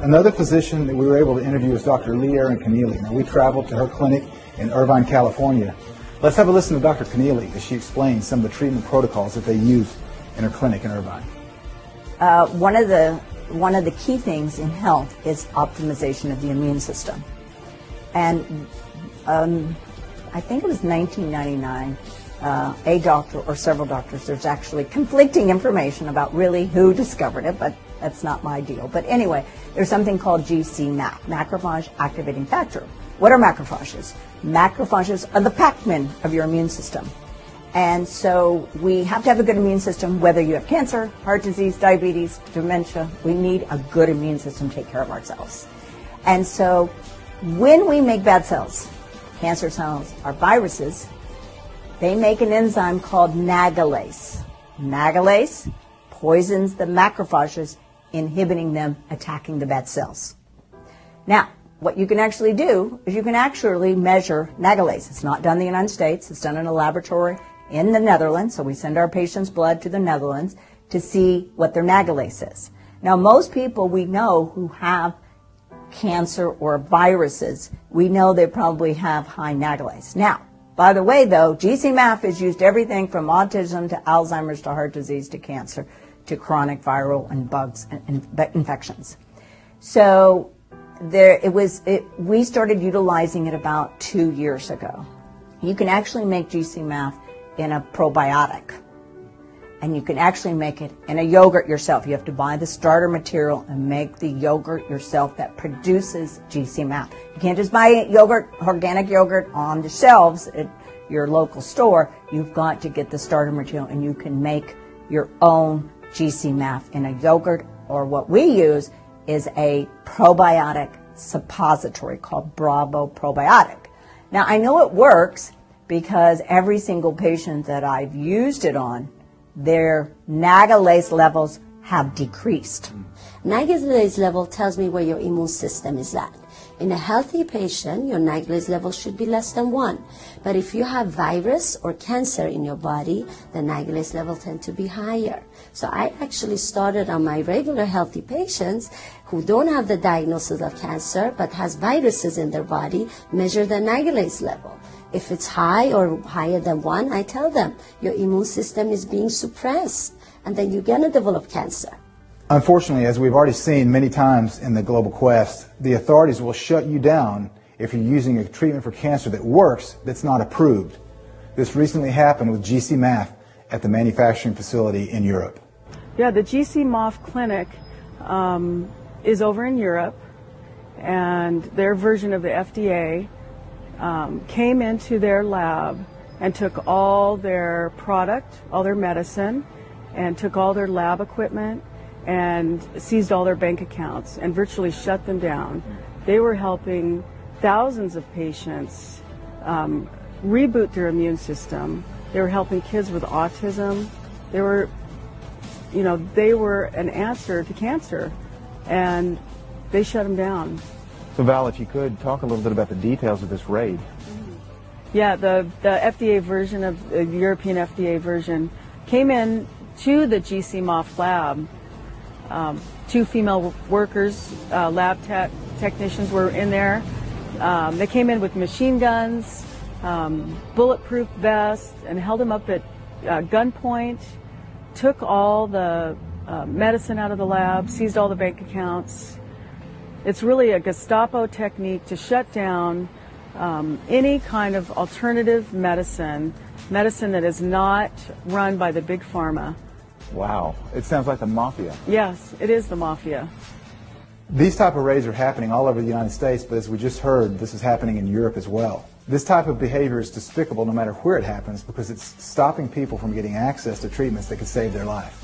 Another physician that we were able to interview is Dr. Leah Keneally. Now, we traveled to her clinic in Irvine, California. Let's have a listen to Dr. Keneally as she explains some of the treatment protocols that they use in her clinic in Irvine. One of the key things in health is optimization of the immune system. And I think it was 1999, a doctor or several doctors, there's actually conflicting information about really who discovered it, but that's not my deal. But anyway, there's something called GC-MAF, macrophage activating factor. What are macrophages? Macrophages are the Pac-Man of your immune system. And so we have to have a good immune system, whether you have cancer, heart disease, diabetes, dementia. We need a good immune system to take care of ourselves. And so when we make bad cells, cancer cells or viruses, they make an enzyme called nagalase. Nagalase poisons the macrophages, inhibiting them attacking the bad cells. Now, what you can actually do is you can actually measure nagalase. It's not done in the United States. It's done in a laboratory in the Netherlands. So we send our patients' blood to the Netherlands to see what their nagalase is. Now, most people we know who have cancer or viruses, we know they probably have high nagalase. Now, by the way, though, GC-MAF is used everything from autism to Alzheimer's to heart disease to cancer to chronic viral and bugs and infections. So we started utilizing it about 2 years ago. You can actually make GC-MAF in a probiotic, and you can actually make it in a yogurt yourself. You have to buy the starter material and make the yogurt yourself that produces GC-MAF. You can't just buy yogurt, organic yogurt on the shelves at your local store. You've got to get the starter material, and you can make your own GC-MAF in a yogurt, or what we use is a probiotic suppository called Bravo Probiotic. Now, I know it works because every single patient that I've used it on, their nagalase levels have decreased. Nagalase level tells me where your immune system is at. In a healthy patient, your nagalase level should be less than 1. But if you have virus or cancer in your body, the nagalase level tend to be higher. So I actually started on my regular healthy patients who don't have the diagnosis of cancer but has viruses in their body, measure the nagalase level. If it's high or higher than 1, I tell them your immune system is being suppressed, and then you're going to develop cancer. Unfortunately, as we've already seen many times in the global quest, the authorities will shut you down if you're using a treatment for cancer that works that's not approved. This recently happened with GC-MAF at the manufacturing facility in Europe. Yeah, the GC-MAF clinic is over in Europe, and their version of the FDA came into their lab and took all their product, all their medicine, and took all their lab equipment and seized all their bank accounts and virtually shut them down. They were helping thousands of patients reboot their immune system. They were helping kids with autism. They were an answer to cancer, and they shut them down. So Val, if you could, talk a little bit about the details of this raid. Yeah, the FDA version of the European FDA version came in to the GC-MAF lab. 2 female workers, lab technicians were in there. They came in with machine guns, bulletproof vests, and held them up at gunpoint, took all the medicine out of the lab, seized all the bank accounts. It's really a Gestapo technique to shut down any kind of alternative medicine that is not run by the big pharma. Wow, it sounds like the mafia. Yes, it is the mafia. These type of raids are happening all over the United States, but as we just heard, this is happening in Europe as well. This type of behavior is despicable no matter where it happens because it's stopping people from getting access to treatments that could save their life.